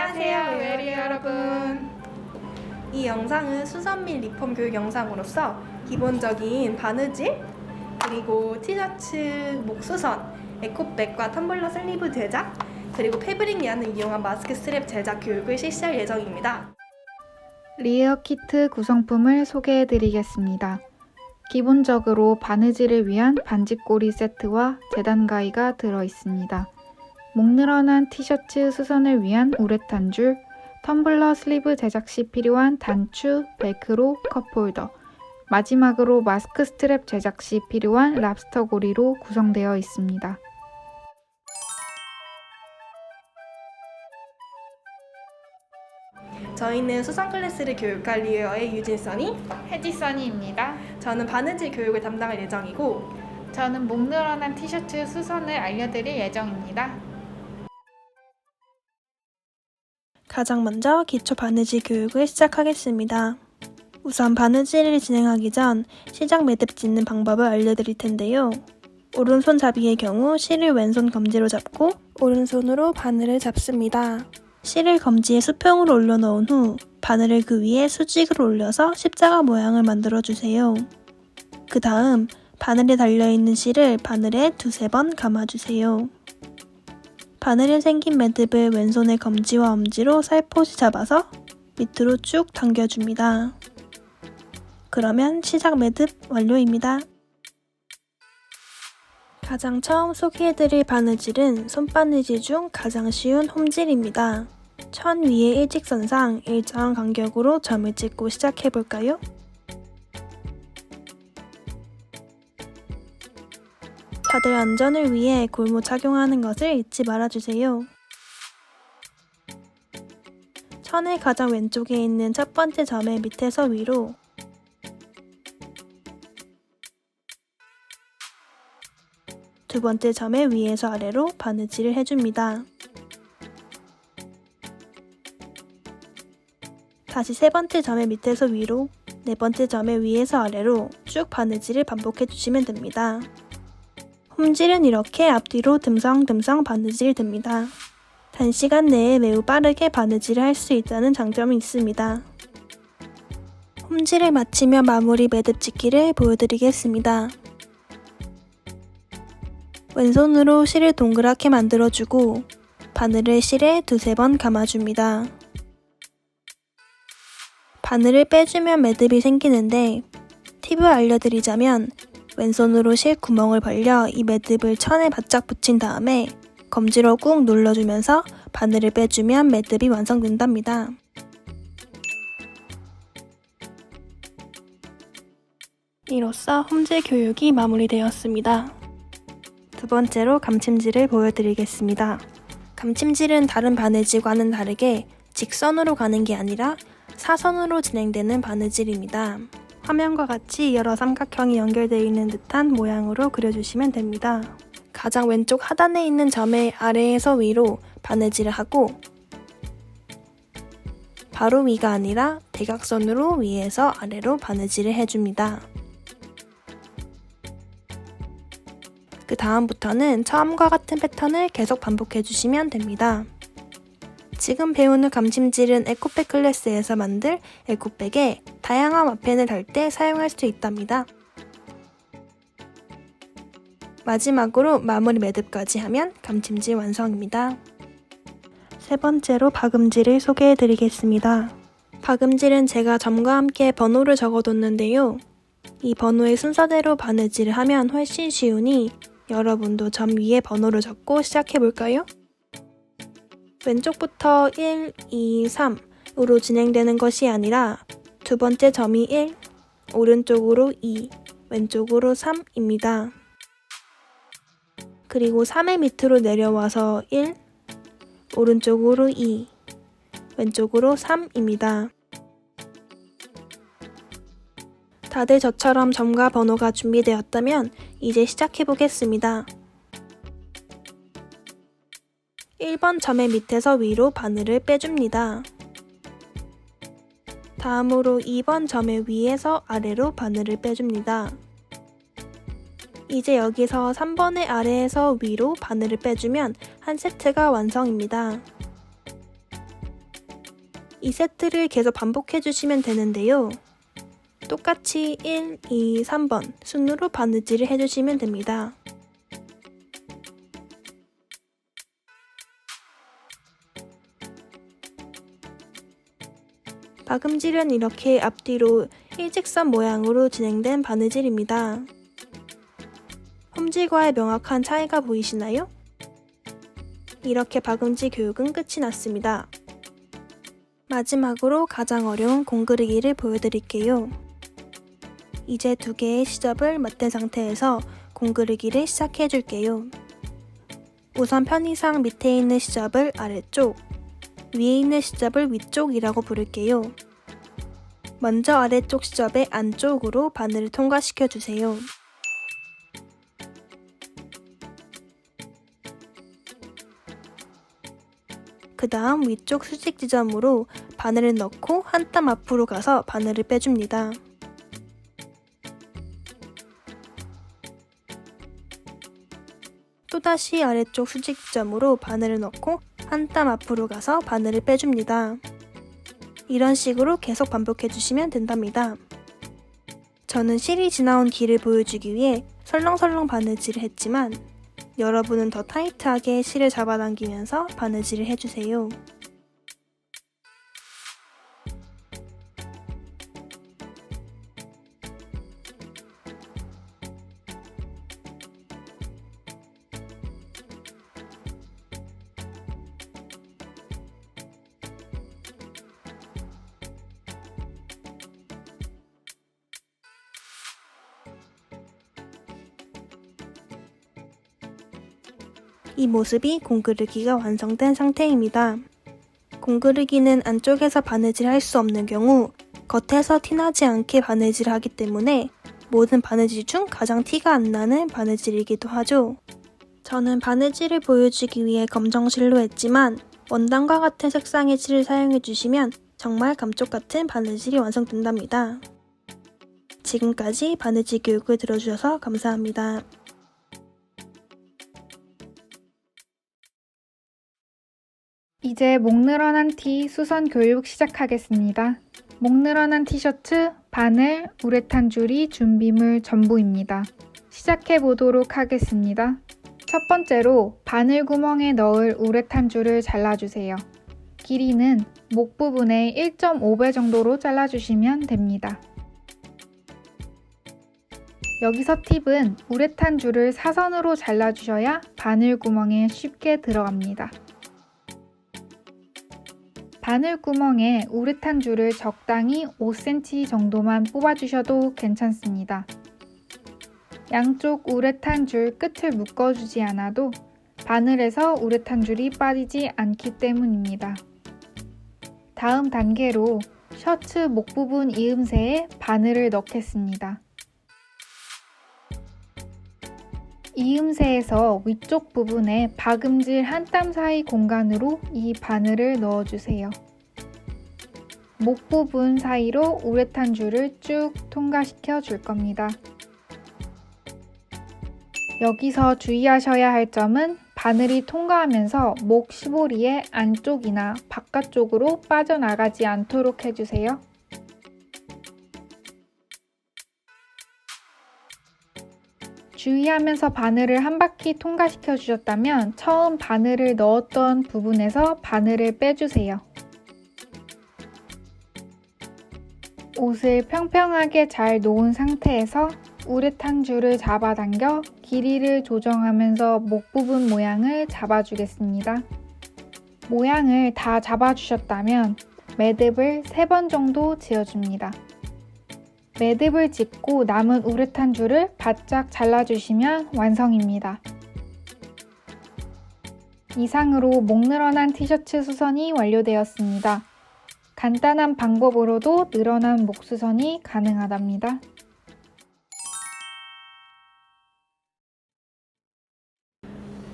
안녕하세요, 웨리 여러분. 이 영상은 수선 및 리폼 교육 영상으로서 기본적인 바느질, 그리고 티셔츠 목수선, 에코백과 텀블러 슬리브 제작, 그리고 패브릭 yarn을 이용한 마스크 스트랩 제작 교육을 실시할 예정입니다. 리어 키트 구성품을 소개해드리겠습니다. 기본적으로 바느질을 위한 반지꼬리 세트와 재단 가위가 들어있습니다. 목 늘어난 티셔츠 수선을 위한 우레탄 줄, 텀블러 슬리브 제작 시 필요한 단추, 벨크로, 컵홀더, 마지막으로 마스크 스트랩 제작 시 필요한 랍스터 고리로 구성되어 있습니다. 저희는 수선 클래스를 교육할 리어의 유진선이, 혜지선이입니다. 저는 바느질 교육을 담당할 예정이고, 저는 목 늘어난 티셔츠 수선을 알려드릴 예정입니다. 가장 먼저 기초 바느질 교육을 시작하겠습니다. 우선 바느질을 진행하기 전 시작 매듭 짓는 방법을 알려드릴 텐데요. 오른손잡이의 경우 실을 왼손 검지로 잡고 오른손으로 바늘을 잡습니다. 실을 검지에 수평으로 올려놓은 후 바늘을 그 위에 수직으로 올려서 십자가 모양을 만들어주세요. 그 다음 바늘에 달려있는 실을 바늘에 두세 번 감아주세요. 바늘에 생긴 매듭을 왼손의 검지와 엄지로 살포시 잡아서 밑으로 쭉 당겨줍니다. 그러면 시작 매듭 완료입니다. 가장 처음 소개해드릴 바느질은 손바느질 중 가장 쉬운 홈질입니다. 천 위의 일직선상 일정한 간격으로 점을 찍고 시작해볼까요? 다들 안전을 위해 골무 착용하는 것을 잊지 말아주세요. 천의 가장 왼쪽에 있는 첫 번째 점의 밑에서 위로, 두 번째 점의 위에서 아래로 바느질을 해줍니다. 다시 세 번째 점의 밑에서 위로, 네 번째 점의 위에서 아래로 쭉 바느질을 반복해주시면 됩니다. 홈질은 이렇게 앞뒤로 듬성듬성 바느질 됩니다. 단시간 내에 매우 빠르게 바느질을 할 수 있다는 장점이 있습니다. 홈질을 마치며 마무리 매듭 짓기를 보여드리겠습니다. 왼손으로 실을 동그랗게 만들어주고 바늘을 실에 두세 번 감아줍니다. 바늘을 빼주면 매듭이 생기는데 팁을 알려드리자면 왼손으로 실 구멍을 벌려 이 매듭을 천에 바짝 붙인 다음에 검지로 꾹 눌러주면서 바늘을 빼주면 매듭이 완성된답니다. 이로써 홈질 교육이 마무리되었습니다. 두 번째로 감침질을 보여드리겠습니다. 감침질은 다른 바느질과는 다르게 직선으로 가는 게 아니라 사선으로 진행되는 바느질입니다. 화면과 같이 여러 삼각형이 연결되어 있는 듯한 모양으로 그려주시면 됩니다. 가장 왼쪽 하단에 있는 점의 아래에서 위로 바느질을 하고 바로 위가 아니라 대각선으로 위에서 아래로 바느질을 해줍니다. 그 다음부터는 처음과 같은 패턴을 계속 반복해주시면 됩니다. 지금 배우는 감침질은 에코백 클래스에서 만들 에코백에 다양한 와펜을 달 때 사용할 수 있답니다. 마지막으로 마무리 매듭까지 하면 감침질 완성입니다. 세 번째로 박음질을 소개해드리겠습니다. 박음질은 제가 점과 함께 번호를 적어뒀는데요. 이 번호의 순서대로 바느질을 하면 훨씬 쉬우니 여러분도 점 위에 번호를 적고 시작해볼까요? 왼쪽부터 1, 2, 3으로 진행되는 것이 아니라 두 번째 점이 1, 오른쪽으로 2, 왼쪽으로 3입니다. 그리고 3의 밑으로 내려와서 1, 오른쪽으로 2, 왼쪽으로 3입니다. 다들 저처럼 점과 번호가 준비되었다면 이제 시작해보겠습니다. 1번 점의 밑에서 위로 바늘을 빼줍니다. 다음으로 2번 점의 위에서 아래로 바늘을 빼줍니다. 이제 여기서 3번의 아래에서 위로 바늘을 빼주면 한 세트가 완성입니다. 이 세트를 계속 반복해 주시면 되는데요. 똑같이 1, 2, 3번 순으로 바느질을 해주시면 됩니다. 박음질은 이렇게 앞뒤로 일직선 모양으로 진행된 바느질입니다. 홈질과의 명확한 차이가 보이시나요? 이렇게 박음질 교육은 끝이 났습니다. 마지막으로 가장 어려운 공그르기를 보여드릴게요. 이제 두 개의 시접을 맞댄 상태에서 공그르기를 시작해 줄게요. 우선 편의상 밑에 있는 시접을 아래쪽, 위에 있는 시접을 위쪽이라고 부를게요. 먼저 아래쪽 시접의 안쪽으로 바늘을 통과시켜 주세요. 그 다음 위쪽 수직 지점으로 바늘을 넣고 한 땀 앞으로 가서 바늘을 빼줍니다. 또다시 아래쪽 수직 지점으로 바늘을 넣고 한 땀 앞으로 가서 바늘을 빼줍니다. 이런 식으로 계속 반복해주시면 된답니다. 저는 실이 지나온 길을 보여주기 위해 설렁설렁 바느질을 했지만 여러분은 더 타이트하게 실을 잡아당기면서 바느질을 해주세요. 이 모습이 공그르기가 완성된 상태입니다. 공그르기는 안쪽에서 바느질 할 수 없는 경우 겉에서 티나지 않게 바느질을 하기 때문에 모든 바느질 중 가장 티가 안 나는 바느질이기도 하죠. 저는 바느질을 보여주기 위해 검정실로 했지만 원단과 같은 색상의 실을 사용해주시면 정말 감쪽 같은 바느질이 완성된답니다. 지금까지 바느질 교육을 들어주셔서 감사합니다. 이제 목 늘어난 티 수선 교육 시작하겠습니다. 목 늘어난 티셔츠, 바늘, 우레탄 줄이 준비물 전부입니다. 시작해 보도록 하겠습니다. 첫 번째로 바늘 구멍에 넣을 우레탄 줄을 잘라주세요. 길이는 목 부분의 1.5배 정도로 잘라주시면 됩니다. 여기서 팁은 우레탄 줄을 사선으로 잘라주셔야 바늘 구멍에 쉽게 들어갑니다. 바늘 구멍에 우레탄 줄을 적당히 5cm 정도만 뽑아주셔도 괜찮습니다. 양쪽 우레탄 줄 끝을 묶어주지 않아도 바늘에서 우레탄 줄이 빠지지 않기 때문입니다. 다음 단계로 셔츠 목 부분 이음새에 바늘을 넣겠습니다. 이음새에서 위쪽 부분에 박음질 한 땀 사이 공간으로 이 바늘을 넣어주세요. 목 부분 사이로 우레탄 줄을 쭉 통과시켜 줄 겁니다. 여기서 주의하셔야 할 점은 바늘이 통과하면서 목 시보리의 안쪽이나 바깥쪽으로 빠져나가지 않도록 해주세요. 주의하면서 바늘을 한 바퀴 통과시켜 주셨다면 처음 바늘을 넣었던 부분에서 바늘을 빼주세요. 옷을 평평하게 잘 놓은 상태에서 우레탄 줄을 잡아당겨 길이를 조정하면서 목 부분 모양을 잡아주겠습니다. 모양을 다 잡아주셨다면 매듭을 3번 정도 지어줍니다. 매듭을 짓고 남은 우레탄 줄을 바짝 잘라주시면 완성입니다. 이상으로 목 늘어난 티셔츠 수선이 완료되었습니다. 간단한 방법으로도 늘어난 목 수선이 가능하답니다.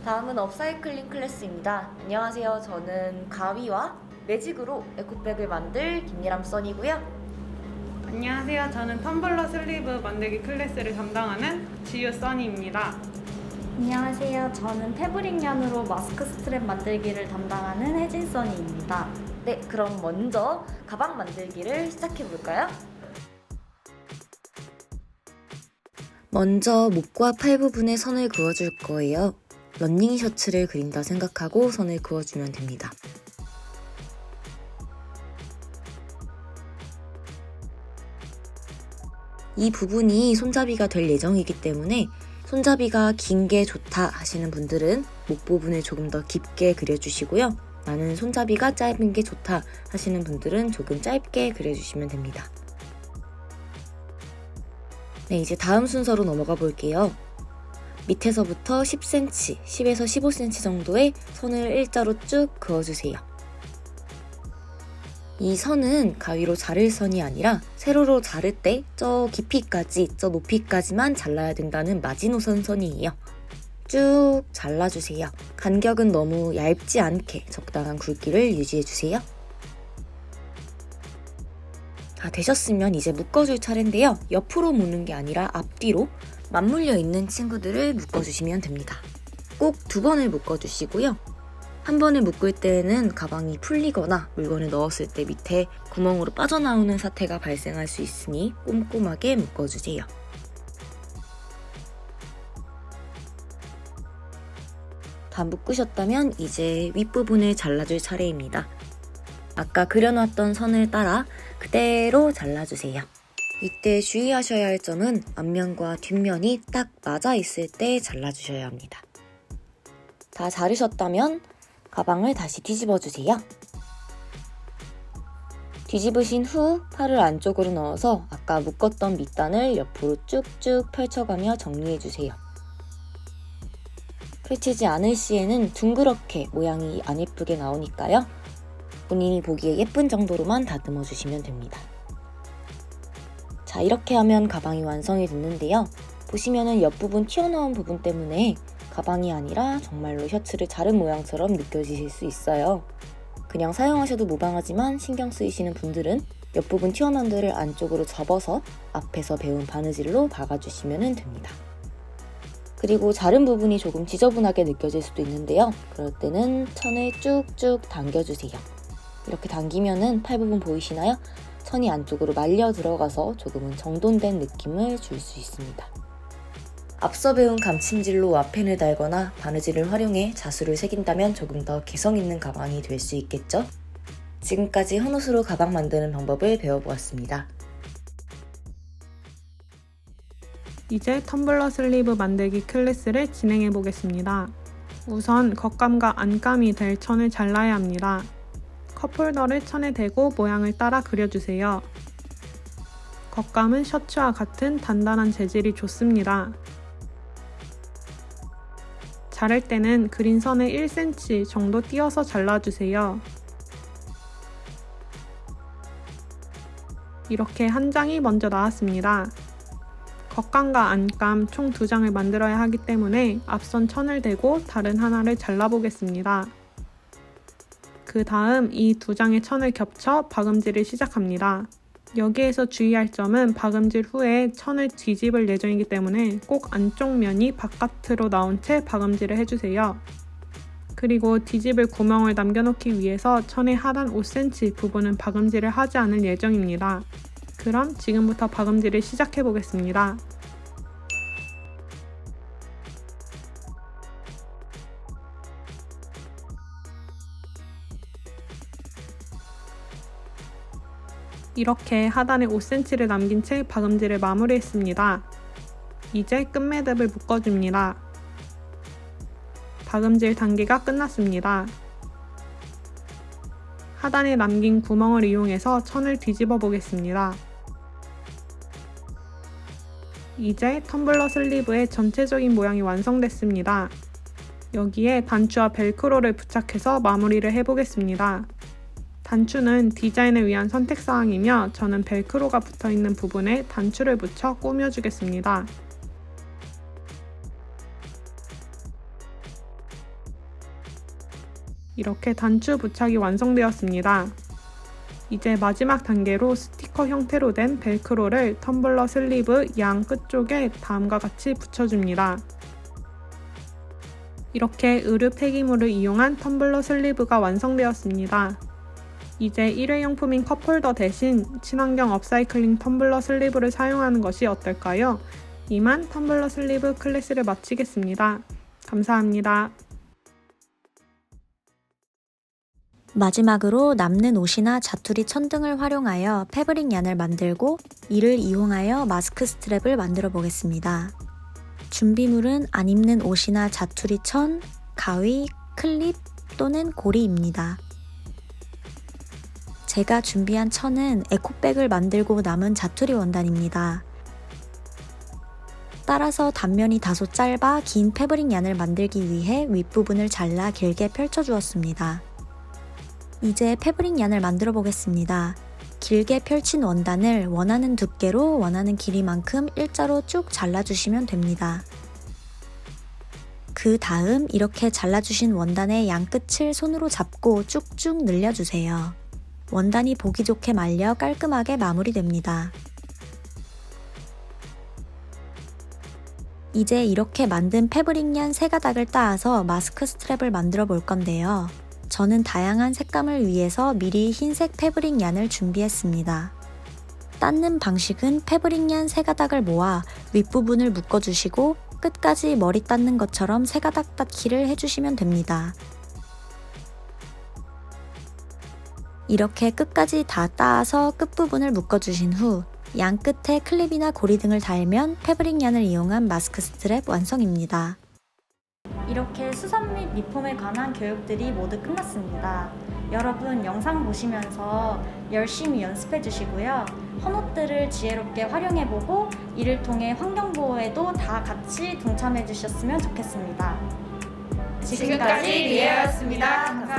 다음은 업사이클링 클래스입니다. 안녕하세요. 저는 가위와 매직으로 에코백을 만들 김예람 써니고요. 안녕하세요. 저는 텀블러 슬리브 만들기 클래스를 담당하는 지유 써니입니다. 안녕하세요. 저는 패브릭 연으로 마스크 스트랩 만들기를 담당하는 혜진 써니입니다. 네, 그럼 먼저 가방 만들기를 시작해 볼까요? 먼저 목과 팔 부분에 선을 그어줄 거예요. 러닝 셔츠를 그린다 생각하고 선을 그어주면 됩니다. 이 부분이 손잡이가 될 예정이기 때문에 손잡이가 긴 게 좋다 하시는 분들은 목 부분을 조금 더 깊게 그려주시고요. 나는 손잡이가 짧은 게 좋다 하시는 분들은 조금 짧게 그려주시면 됩니다. 네, 이제 다음 순서로 넘어가 볼게요. 밑에서부터 10cm, 10에서 15cm 정도의 선을 일자로 쭉 그어주세요. 이 선은 가위로 자를 선이 아니라 세로로 자를 때 저 깊이까지, 저 높이까지만 잘라야 된다는 마지노선 선이에요. 쭉 잘라주세요. 간격은 너무 얇지 않게 적당한 굵기를 유지해주세요. 다 되셨으면 이제 묶어줄 차례인데요. 옆으로 묶는 게 아니라 앞뒤로 맞물려 있는 친구들을 묶어주시면 됩니다. 꼭 2번을 묶어주시고요. 한 번에 묶을 때에는 가방이 풀리거나 물건을 넣었을 때 밑에 구멍으로 빠져나오는 사태가 발생할 수 있으니 꼼꼼하게 묶어주세요. 다 묶으셨다면 이제 윗부분을 잘라줄 차례입니다. 아까 그려놨던 선을 따라 그대로 잘라주세요. 이때 주의하셔야 할 점은 앞면과 뒷면이 딱 맞아 있을 때 잘라주셔야 합니다. 다 자르셨다면 가방을 다시 뒤집어주세요. 뒤집으신 후 팔을 안쪽으로 넣어서 아까 묶었던 밑단을 옆으로 쭉쭉 펼쳐가며 정리해주세요. 펼치지 않을 시에는 둥그렇게 모양이 안 예쁘게 나오니까요. 본인이 보기에 예쁜 정도로만 다듬어 주시면 됩니다. 자, 이렇게 하면 가방이 완성이 됐는데요. 보시면은 옆부분 튀어나온 부분 때문에 가방이 아니라 정말로 셔츠를 자른 모양처럼 느껴지실 수 있어요. 그냥 사용하셔도 무방하지만 신경 쓰이시는 분들은 옆부분 튀어나온 데를 안쪽으로 접어서 앞에서 배운 바느질로 박아주시면 됩니다. 그리고 자른 부분이 조금 지저분하게 느껴질 수도 있는데요. 그럴 때는 천을 쭉쭉 당겨주세요. 이렇게 당기면은 팔 부분 보이시나요? 천이 안쪽으로 말려 들어가서 조금은 정돈된 느낌을 줄 수 있습니다. 앞서 배운 감침질로 와펜을 달거나 바느질을 활용해 자수를 새긴다면 조금 더 개성 있는 가방이 될 수 있겠죠? 지금까지 헌옷으로 가방 만드는 방법을 배워보았습니다. 이제 텀블러 슬리브 만들기 클래스를 진행해 보겠습니다. 우선 겉감과 안감이 될 천을 잘라야 합니다. 컵홀더를 천에 대고 모양을 따라 그려주세요. 겉감은 셔츠와 같은 단단한 재질이 좋습니다. 자를 때는 그린 선을 1cm 정도 띄어서 잘라주세요. 이렇게 한 장이 먼저 나왔습니다. 겉감과 안감 총 2장을 만들어야 하기 때문에 앞선 천을 대고 다른 하나를 잘라보겠습니다. 그 다음 이 2장의 천을 겹쳐 박음질을 시작합니다. 여기에서 주의할 점은 박음질 후에 천을 뒤집을 예정이기 때문에 꼭 안쪽 면이 바깥으로 나온 채 박음질을 해주세요. 그리고 뒤집을 구멍을 남겨놓기 위해서 천의 하단 5cm 부분은 박음질을 하지 않을 예정입니다. 그럼 지금부터 박음질을 시작해 보겠습니다. 이렇게 하단에 5cm를 남긴 채 박음질을 마무리했습니다. 이제 끝매듭을 묶어줍니다. 박음질 단계가 끝났습니다. 하단에 남긴 구멍을 이용해서 천을 뒤집어 보겠습니다. 이제 텀블러 슬리브의 전체적인 모양이 완성됐습니다. 여기에 단추와 벨크로를 부착해서 마무리를 해보겠습니다. 단추는 디자인을 위한 선택사항이며 저는 벨크로가 붙어있는 부분에 단추를 붙여 꾸며주겠습니다. 이렇게 단추 부착이 완성되었습니다. 이제 마지막 단계로 스티커 형태로 된 벨크로를 텀블러 슬리브 양 끝쪽에 다음과 같이 붙여줍니다. 이렇게 의류 폐기물을 이용한 텀블러 슬리브가 완성되었습니다. 이제 일회용품인 컵홀더 대신 친환경 업사이클링 텀블러 슬리브를 사용하는 것이 어떨까요? 이만 텀블러 슬리브 클래스를 마치겠습니다. 감사합니다. 마지막으로 남는 옷이나 자투리 천 등을 활용하여 패브릭 얀을 만들고 이를 이용하여 마스크 스트랩을 만들어 보겠습니다. 준비물은 안 입는 옷이나 자투리 천, 가위, 클립 또는 고리입니다. 제가 준비한 천은 에코백을 만들고 남은 자투리 원단입니다. 따라서 단면이 다소 짧아 긴 패브릭 얀을 만들기 위해 윗부분을 잘라 길게 펼쳐 주었습니다. 이제 패브릭 얀을 만들어 보겠습니다. 길게 펼친 원단을 원하는 두께로 원하는 길이만큼 일자로 쭉 잘라주시면 됩니다. 그 다음 이렇게 잘라주신 원단의 양끝을 손으로 잡고 쭉쭉 늘려주세요. 원단이 보기 좋게 말려 깔끔하게 마무리됩니다. 이제 이렇게 만든 패브릭 얀 3가닥을 따서 마스크 스트랩을 만들어 볼 건데요. 저는 다양한 색감을 위해서 미리 흰색 패브릭 얀을 준비했습니다. 닦는 방식은 패브릭 얀 3가닥을 모아 윗부분을 묶어주시고 끝까지 머리 닦는 것처럼 3가닥 닦기를 해주시면 됩니다. 이렇게 끝까지 다 따서 끝부분을 묶어주신 후 양 끝에 클립이나 고리 등을 달면 패브릭 얀을 이용한 마스크 스트랩 완성입니다. 이렇게 수선 및 리폼에 관한 교육들이 모두 끝났습니다. 여러분 영상 보시면서 열심히 연습해 주시고요. 헌옷들을 지혜롭게 활용해보고 이를 통해 환경보호에도 다 같이 동참해 주셨으면 좋겠습니다. 지금까지 리에였습니다. 감사합니다.